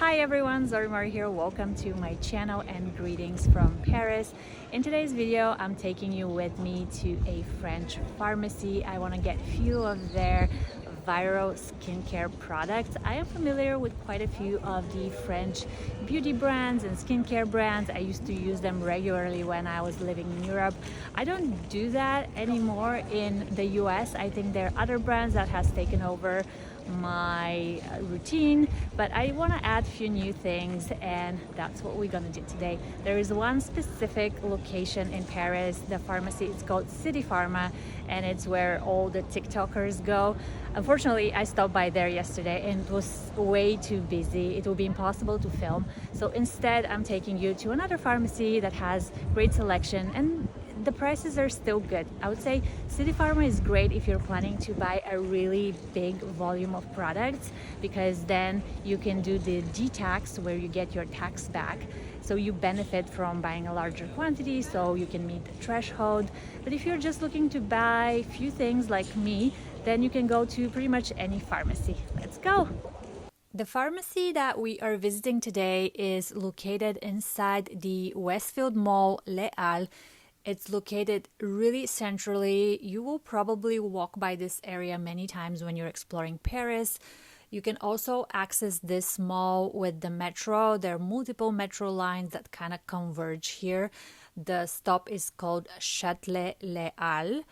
Hi everyone, Zorimar here. Welcome to my channel and greetings from Paris. In today's video, I'm taking you with me to a French pharmacy. I want to get a few of their viral skincare products. I am familiar with quite a few of the French beauty brands and skincare brands. I used to use them regularly when I was living in Europe. I don't do that anymore in the US. I think there are other brands that has taken over my routine, but I want to add a few new things, and that's what we're gonna do today. There is one specific location in Paris. The pharmacy is called City Pharma, and it's where all the TikTokers go. Unfortunately, I stopped by there yesterday and it was way too busy. It will be impossible to film. So instead, I'm taking you to another pharmacy that has great selection and the prices are still good. I would say City Pharma is great if you're planning to buy a really big volume of products, because then you can do the G-tax where you get your tax back. So you benefit from buying a larger quantity, so you can meet the threshold. But if you're just looking to buy a few things like me, then you can go to pretty much any pharmacy. Let's go! The pharmacy that we are visiting today is located inside the Westfield Mall, Les Halles. It's located really centrally. You will probably walk by this area many times when you're exploring Paris. You can also access this mall with the metro. There are multiple metro lines that kind of converge here. The stop is called Châtelet-Les Halles.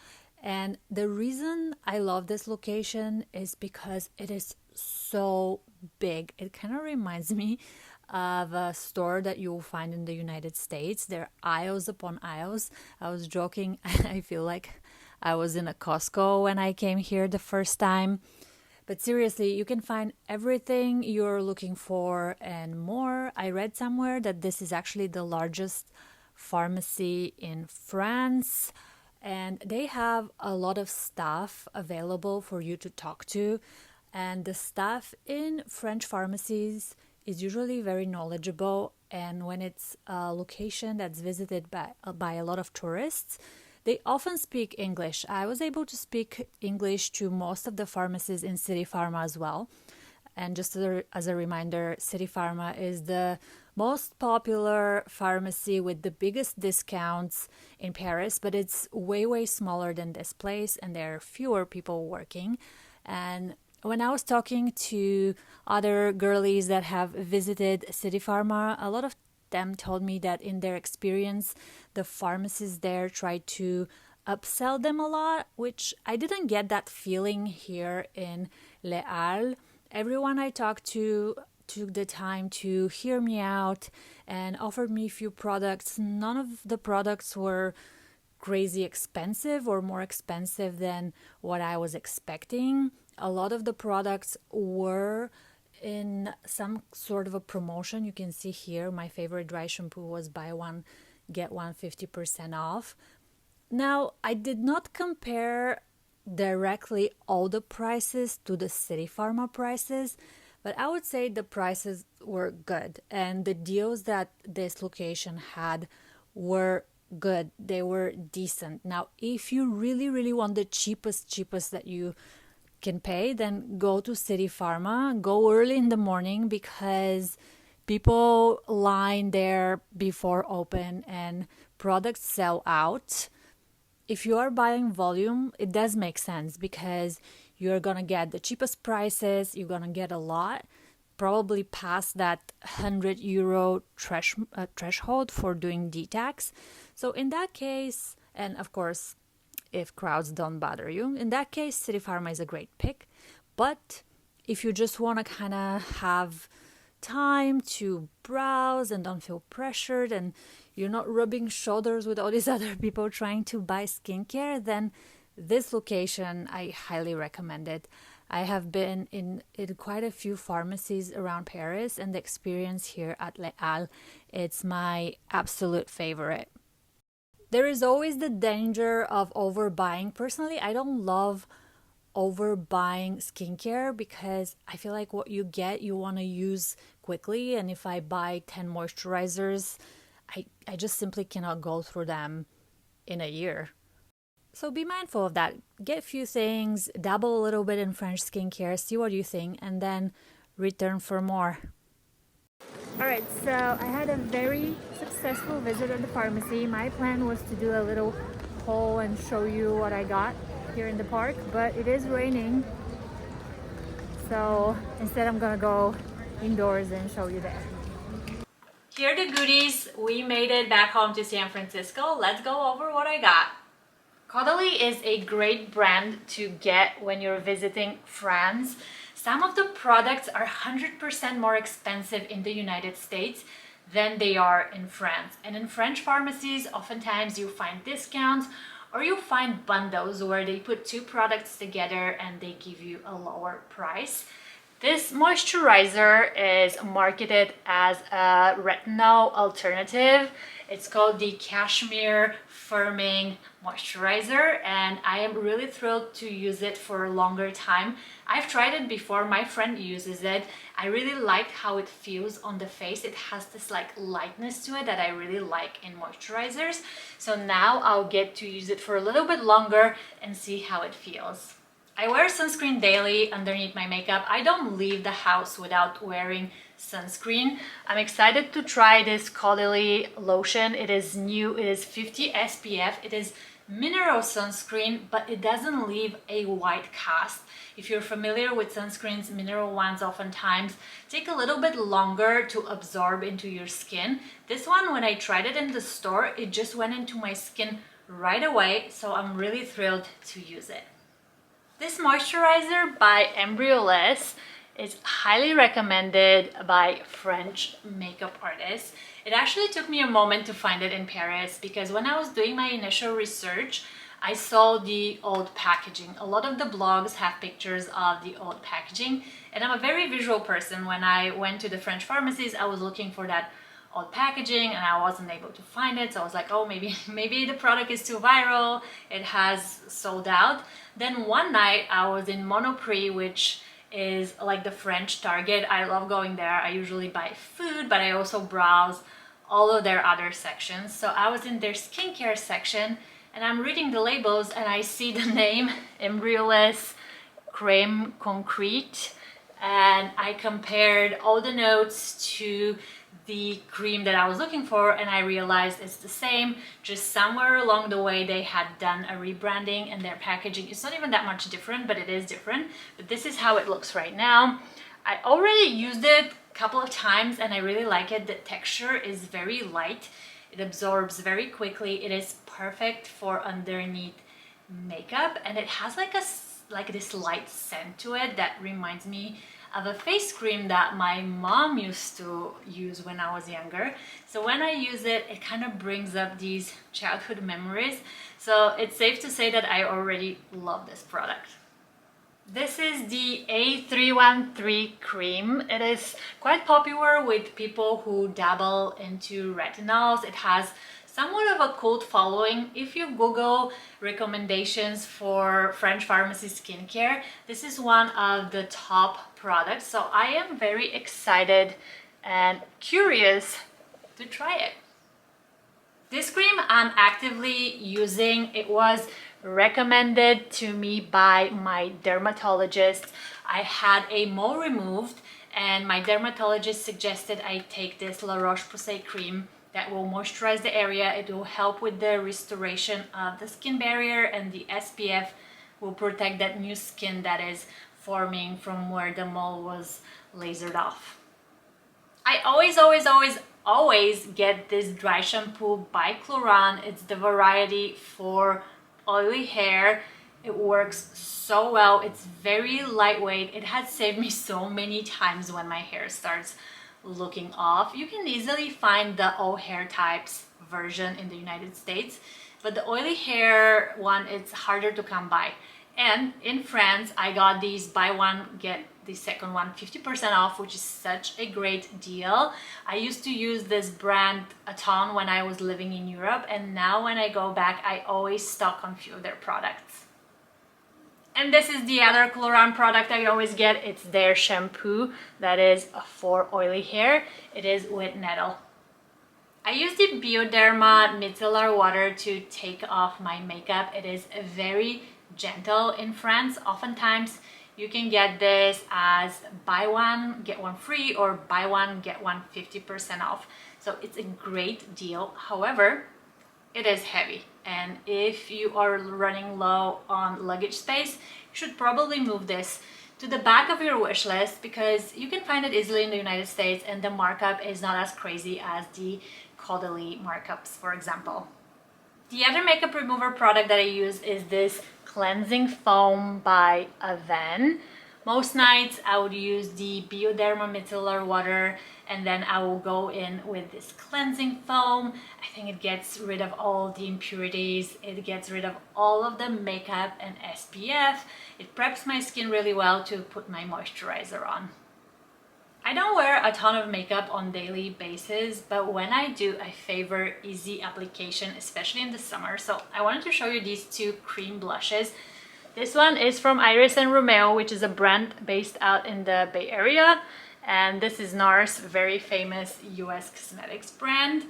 And the reason I love this location is because it is so big. It kind of reminds me of a store that you will find in the United States. There are aisles upon aisles. I was joking. I feel like I was in a Costco when I came here the first time. But seriously, you can find everything you're looking for and more. I read somewhere that this is actually the largest pharmacy in France, and they have a lot of staff available for you to talk to. And the staff in French pharmacies is usually very knowledgeable, and when it's a location that's visited by a lot of tourists, they often speak English. I was able to speak English to most of the pharmacies in City Pharma as well. And just as a reminder, City Pharma is the most popular pharmacy with the biggest discounts in Paris, but it's way smaller than this place, and there are fewer people working. And when I was talking to other girlies that have visited City Pharma, a lot of them told me that in their experience, the pharmacists there tried to upsell them a lot, which I didn't get that feeling here in Les Halles. Everyone I talked to took the time to hear me out and offered me a few products. None of the products were crazy expensive or more expensive than what I was expecting. A lot of the products were in some sort of a promotion. You can see here my favorite dry shampoo was buy one get one 50% off. Now, I did not compare directly all the prices to the City Pharma prices, but I would say the prices were good, and the deals that this location had were good. They were decent. Now, if you really want the cheapest that you can pay, then go to City Pharma. Go early in the morning because people line there before open and products sell out. If you are buying volume, it does make sense because you're gonna get the cheapest prices. You're gonna get a lot, probably past that €100 threshold for doing D-tax. So in that case, and of course, if crowds don't bother you, in that case, City Pharma is a great pick. But if you just want to kind of have time to browse and don't feel pressured, and you're not rubbing shoulders with all these other people trying to buy skincare, then this location, I highly recommend it. I have been in quite a few pharmacies around Paris, and the experience here at Les Halles, it's my absolute favorite. There is always the danger of overbuying. Personally, I don't love overbuying skincare because I feel like what you get, you want to use quickly. And if I buy 10 moisturizers, I just simply cannot go through them in a year. So be mindful of that. Get a few things, dabble a little bit in French skincare, see what you think, and then return for more. Alright, so I had a very successful visit at the pharmacy. My plan was to do a little haul and show you what I got here in the park, but it is raining. So instead I'm gonna go indoors and show you there. Here are the goodies. We made it back home to San Francisco. Let's go over what I got. Caudalie is a great brand to get when you're visiting France. Some of the products are 100% more expensive in the United States than they are in France. And in French pharmacies, oftentimes you find discounts or you find bundles where they put two products together and they give you a lower price. This moisturizer is marketed as a retinol alternative. It's called the Cashmere Firming Moisturizer, and I am really thrilled to use it for a longer time. I've tried it before, my friend uses it. I really like how it feels on the face. It has this like lightness to it that I really like in moisturizers. So now I'll get to use it for a little bit longer and see how it feels. I wear sunscreen daily underneath my makeup. I don't leave the house without wearing sunscreen. I'm excited to try this Caudalie lotion. It is new, it is 50 SPF, it is mineral sunscreen, but it doesn't leave a white cast. If you're familiar with sunscreens, mineral ones oftentimes take a little bit longer to absorb into your skin. This one, when I tried it in the store, it just went into my skin right away, so I'm really thrilled to use it. This moisturizer by Embryolisse is highly recommended by French makeup artists. It actually took me a moment to find it in Paris because when I was doing my initial research, I saw the old packaging. A lot of the blogs have pictures of the old packaging, and I'm a very visual person. When I went to the French pharmacies, I was looking for that old packaging and I wasn't able to find it, so I was like, oh, maybe the product is too viral, it has sold out. Then one night I was in Monoprix, which is like the French Target. I love going there. I usually buy food, but I also browse all of their other sections. So I was in their skincare section and I'm reading the labels and I see the name Embryolisse Crème Concrete, and I compared all the notes to the cream that I was looking for and I realized it's the same, just somewhere along the way they had done a rebranding and their packaging is not even that much different, but it is different. But this is how it looks right now. I already used it a couple of times and I really like it. The texture is very light, it absorbs very quickly, it is perfect for underneath makeup, and it has like this light scent to it that reminds me of a face cream that my mom used to use when I was younger. So when I use it, it kind of brings up these childhood memories. So it's safe to say that I already love this product. This is the A313 Cream. It is quite popular with people who dabble into retinols. It has somewhat of a cult following. If you Google recommendations for French pharmacy skincare, this is one of the top products. So I am very excited and curious to try it. This cream I'm actively using. It was recommended to me by my dermatologist. I had a mole removed and my dermatologist suggested I take this La Roche-Posay cream that will moisturize the area. It will help with the restoration of the skin barrier, and the SPF will protect that new skin that is forming from where the mole was lasered off. I always get this dry shampoo by Klorane. It's the variety for oily hair. It works so well. It's very lightweight. It has saved me so many times when my hair starts looking off. You can easily find the all hair types version in the United States, but the oily hair one, it's harder to come by. And in France, I got these buy one get the second one 50% off, which is such a great deal. I used to use this brand a ton when I was living in Europe, and now when I go back, I always stock on a few of their products. And this is the other Klorane product I always get. It's their shampoo that is for oily hair. It is with nettle. I use the Bioderma Micellar water to take off my makeup. It is very gentle in France. Oftentimes You can get this as buy one, get one free, or buy one, get one 50% off. So it's a great deal. However, it is heavy. And if you are running low on luggage space, you should probably move this to the back of your wish list because you can find it easily in the United States and the markup is not as crazy as the Caudalie markups, for example. The other makeup remover product that I use is this cleansing foam by Avene. Most nights I would use the Bioderma Micellar water and then I will go in with this cleansing foam. I think it gets rid of all the impurities, it gets rid of all of the makeup and SPF. It preps my skin really well to put my moisturizer on. I don't wear a ton of makeup on a daily basis, but when I do, I favor easy application, especially in the summer. So I wanted to show you these two cream blushes. This one is from Iris and Romeo, which is a brand based out in the Bay Area. And this is NARS, very famous US cosmetics brand.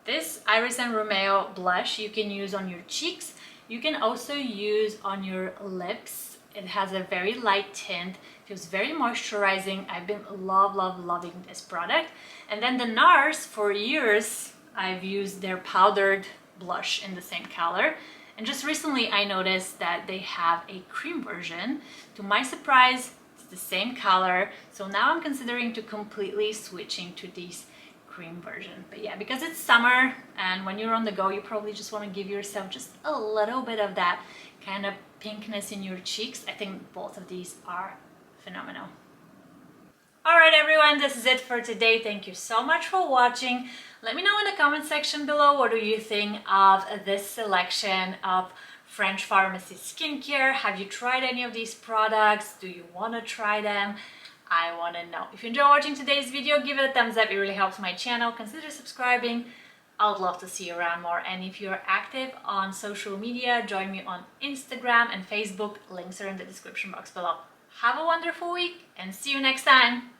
This Iris and Romeo blush you can use on your cheeks. You can also use on your lips. It has a very light tint, feels very moisturizing. I've been loving this product. And then the NARS, for years, I've used their powdered blush in the same color. And just recently I noticed that they have a cream version. To my surprise, it's the same color. So now I'm considering to completely switching to these cream version. But yeah, because it's summer and when you're on the go, you probably just want to give yourself just a little bit of that kind of pinkness in your cheeks. I think both of these are phenomenal. Alright everyone, this is it for today. Thank you so much for watching. Let me know in the comment section below what do you think of this selection of French Pharmacy skincare. Have you tried any of these products? Do you want to try them? I want to know. If you enjoyed watching today's video, give it a thumbs up. It really helps my channel. Consider subscribing. I would love to see you around more. And if you're active on social media, join me on Instagram and Facebook. Links are in the description box below. Have a wonderful week and see you next time.